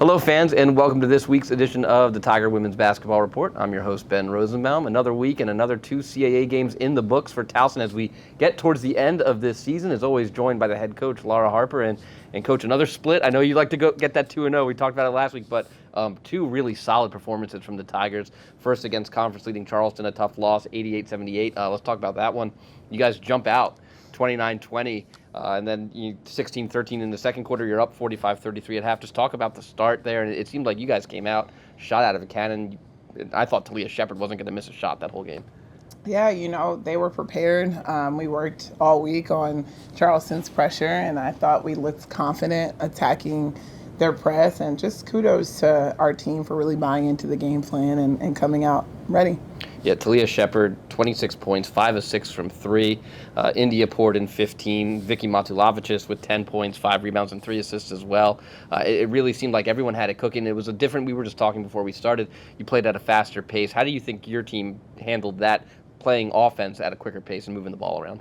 Hello, fans, and welcome to this week's edition of the Tiger Women's Basketball Report. I'm your host, Ben Rosenbaum. Another week and another 2 CAA games in the books for Towson as we get towards the end of this season. As always, joined by the head coach, Laura Harper, and Coach, another split. I know you like to go get that 2-0. We talked about it last week, but two really solid performances from the Tigers. First against conference-leading Charleston, a tough loss, 88-78. Let's talk about that one. You guys jump out 29-20. And then 16-13 in the second quarter, you're up 45-33 at half. Just talk about the start there. And it seemed like you guys came out, shot out of a cannon. I thought Talia Shepard wasn't going to miss a shot that whole game. Yeah, they were prepared. We worked all week on Charleston's pressure, and I thought we looked confident attacking their press. And just kudos to our team for really buying into the game plan and coming out ready. Yeah, Talia Shepard, 26 points, 5 of 6 from 3. India poured in 15. Vicky Matulavicius with 10 points, 5 rebounds, and 3 assists as well. It really seemed like everyone had it cooking. It was we were just talking before we started, you played at a faster pace. How do you think your team handled that, playing offense at a quicker pace and moving the ball around?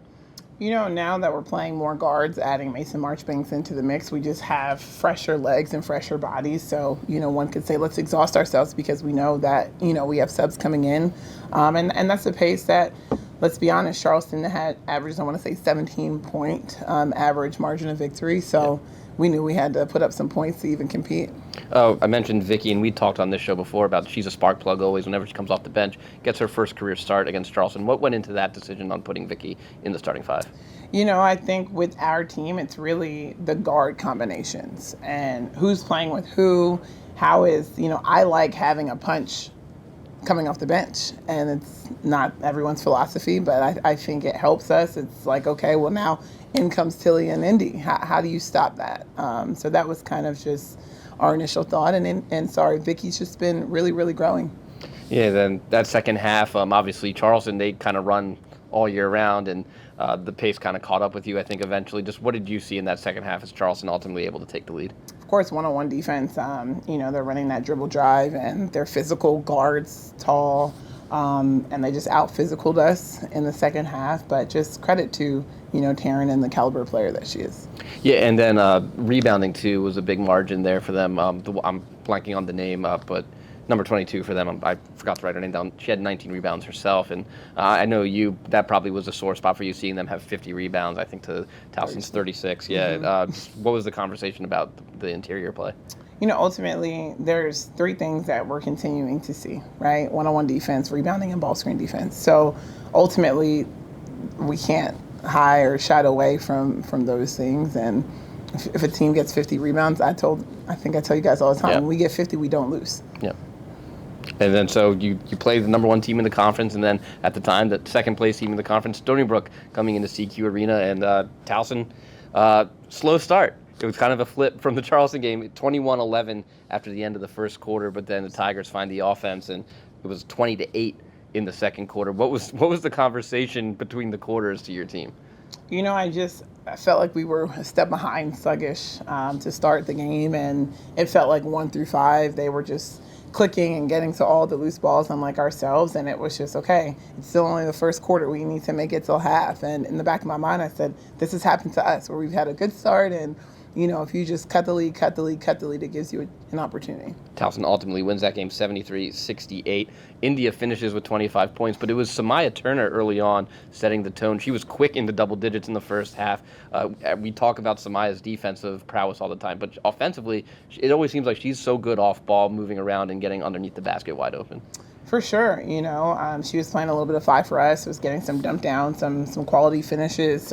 Now that we're playing more guards, adding Mason Marchbanks into the mix, we just have fresher legs and fresher bodies. So, one could say let's exhaust ourselves because we know that, we have subs coming in. And that's a pace that, let's be honest, Charleston had averaged, I want to say, 17-point average margin of victory. So we knew we had to put up some points to even compete. Oh, I mentioned Vicky, and we talked on this show before about she's a spark plug always whenever she comes off the bench, gets her first career start against Charleston. What went into that decision on putting Vicky in the starting five? I think with our team, it's really the guard combinations and who's playing with who, how is, I like having a punch coming off the bench, and it's not everyone's philosophy, but I think it helps us. It's like, okay, well now in comes Tilly and Indy. How do you stop that? So that was kind of just our initial thought, and Vicky's just been really, really growing. Yeah, then that second half, obviously Charleston, they kind of run all year round, and the pace kind of caught up with you, I think, eventually. Just what did you see in that second half as Charleston ultimately able to take the lead? Of course, one-on-one defense, they're running that dribble drive, and they're physical guards, tall, and they just out-physicaled us in the second half. But just credit to, Taryn and the caliber player that she is. Yeah, and then rebounding, too, was a big margin there for them. I'm blanking on the name, but number 22 for them, I forgot to write her name down. She had 19 rebounds herself, and I know that probably was a sore spot for you, seeing them have 50 rebounds, I think, to Towson's 36. Yeah, mm-hmm. What was the conversation about the interior play? Ultimately, there's 3 things that we're continuing to see, right? One-on-one defense, rebounding, and ball screen defense. So ultimately, we can't hide or shy away from those things. And if a team gets 50 rebounds, I tell you guys all the time, when we get 50, we don't lose. Yeah. And then so you play the number 1 team in the conference, and then at the time, the second place team in the conference, Stony Brook, coming into CQ Arena, and Towson, slow start. It was kind of a flip from the Charleston game, 21-11 after the end of the first quarter, but then the Tigers find the offense, and it was 20-8 in the second quarter. What was the conversation between the quarters to your team? I felt like we were a step behind sluggish to start the game, and it felt like 1 through 5, they were just clicking and getting to all the loose balls unlike ourselves, and it was just, okay, it's still only the first quarter. We need to make it till half. And in the back of my mind, I said, this has happened to us, where we've had a good start, and if you just cut the lead, it gives you an opportunity. Towson ultimately wins that game 73-68. India finishes with 25 points, but it was Samaya Turner early on setting the tone. She was quick into double digits in the first half. We talk about Samaya's defensive prowess all the time, but offensively, it always seems like she's so good off ball, moving around and getting underneath the basket wide open. For sure, she was playing a little bit of 5 for us, was getting some dump down, some quality finishes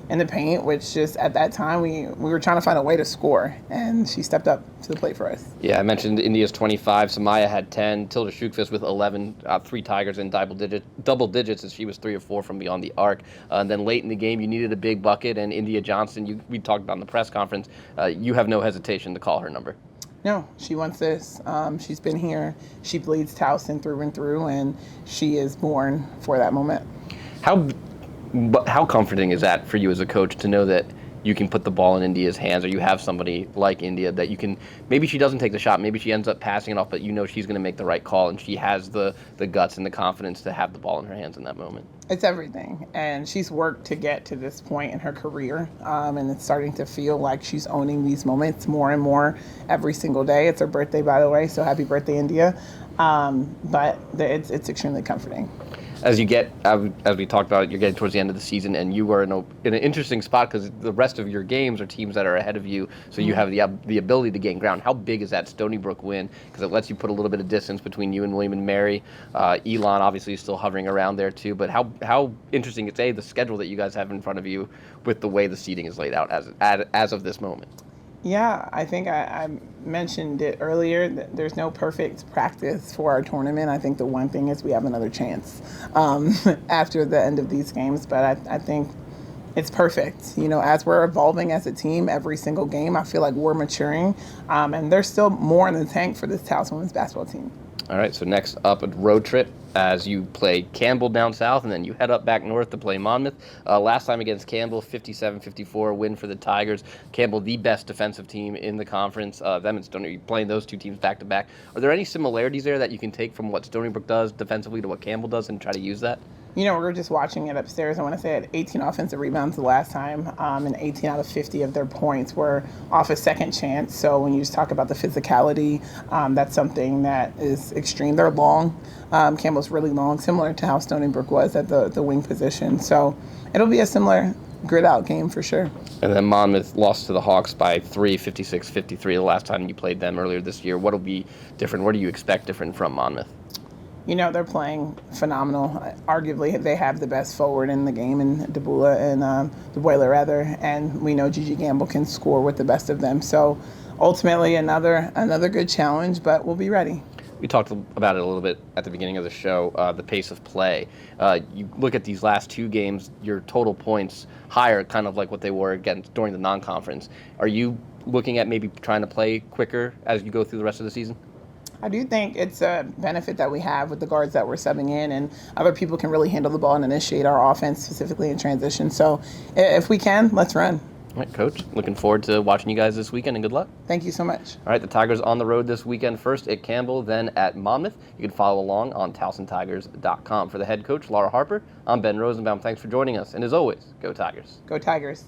in the paint, which just at that time we were trying to find a way to score, and she stepped up to the plate for us. Yeah, I mentioned India's 25. Samaya had 10. Tilda Shukfist with 11. 3 Tigers in double digits as she was 3 or 4 from beyond the arc. And then late in the game, you needed a big bucket, and India Johnson, we talked about in the press conference, you have no hesitation to call her number. No, she wants this. She's been here. She bleeds Towson through and through, and she is born for that moment. How comforting is that for you as a coach to know that you can put the ball in India's hands, or you have somebody like India that you can, maybe she doesn't take the shot, maybe she ends up passing it off, but she's going to make the right call, and she has the guts and the confidence to have the ball in her hands in that moment? It's everything. And she's worked to get to this point in her career. And it's starting to feel like she's owning these moments more and more every single day. It's her birthday, by the way, so happy birthday, India. But it's extremely comforting. As you get, as we talked about, you're getting towards the end of the season, and you are in an interesting spot because the rest of your games are teams that are ahead of you, so you have the ability to gain ground. How big is that Stony Brook win? Because it lets you put a little bit of distance between you and William and Mary. Elon obviously is still hovering around there too, but how interesting is the schedule that you guys have in front of you with the way the seeding is laid out as of this moment? Yeah, I think I mentioned it earlier. That there's no perfect practice for our tournament. I think the one thing is we have another chance after the end of these games. But I think it's perfect. You know, as we're evolving as a team every single game, I feel like we're maturing. And there's still more in the tank for this Taos women's basketball team. All right, so next up, a road trip as you play Campbell down south, and then you head up back north to play Monmouth. Last time against Campbell, 57-54 win for the Tigers. Campbell, the best defensive team in the conference. Them and Stony playing those two teams back to back. Are there any similarities there that you can take from what Stony Brook does defensively to what Campbell does and try to use that? You know, we were just watching it upstairs. I want to say had 18 offensive rebounds the last time, and 18 out of 50 of their points were off a second chance. So when you just talk about the physicality, that's something that is extreme. They're long. Campbell's really long, similar to how Stony Brook was at the wing position. So it'll be a similar grit-out game for sure. And then Monmouth lost to the Hawks by 3, 56-53 the last time you played them earlier this year. What will be different? What do you expect different from Monmouth? You know, they're playing phenomenal. Arguably, they have the best forward in the game in Debula and DeBoiler, rather. And we know Gigi Gamble can score with the best of them. So ultimately, another good challenge, but we'll be ready. We talked about it a little bit at the beginning of the show, the pace of play. You look at these last two games, your total points higher, kind of like what they were against during the non-conference. Are you looking at maybe trying to play quicker as you go through the rest of the season? I do think it's a benefit that we have with the guards that we're subbing in, and other people can really handle the ball and initiate our offense, specifically in transition. So if we can, let's run. All right, Coach. Looking forward to watching you guys this weekend, and good luck. Thank you so much. All right, the Tigers on the road this weekend, first at Campbell, then at Monmouth. You can follow along on TowsonTigers.com. For the head coach, Laura Harper, I'm Ben Rosenbaum. Thanks for joining us, and as always, go Tigers. Go Tigers.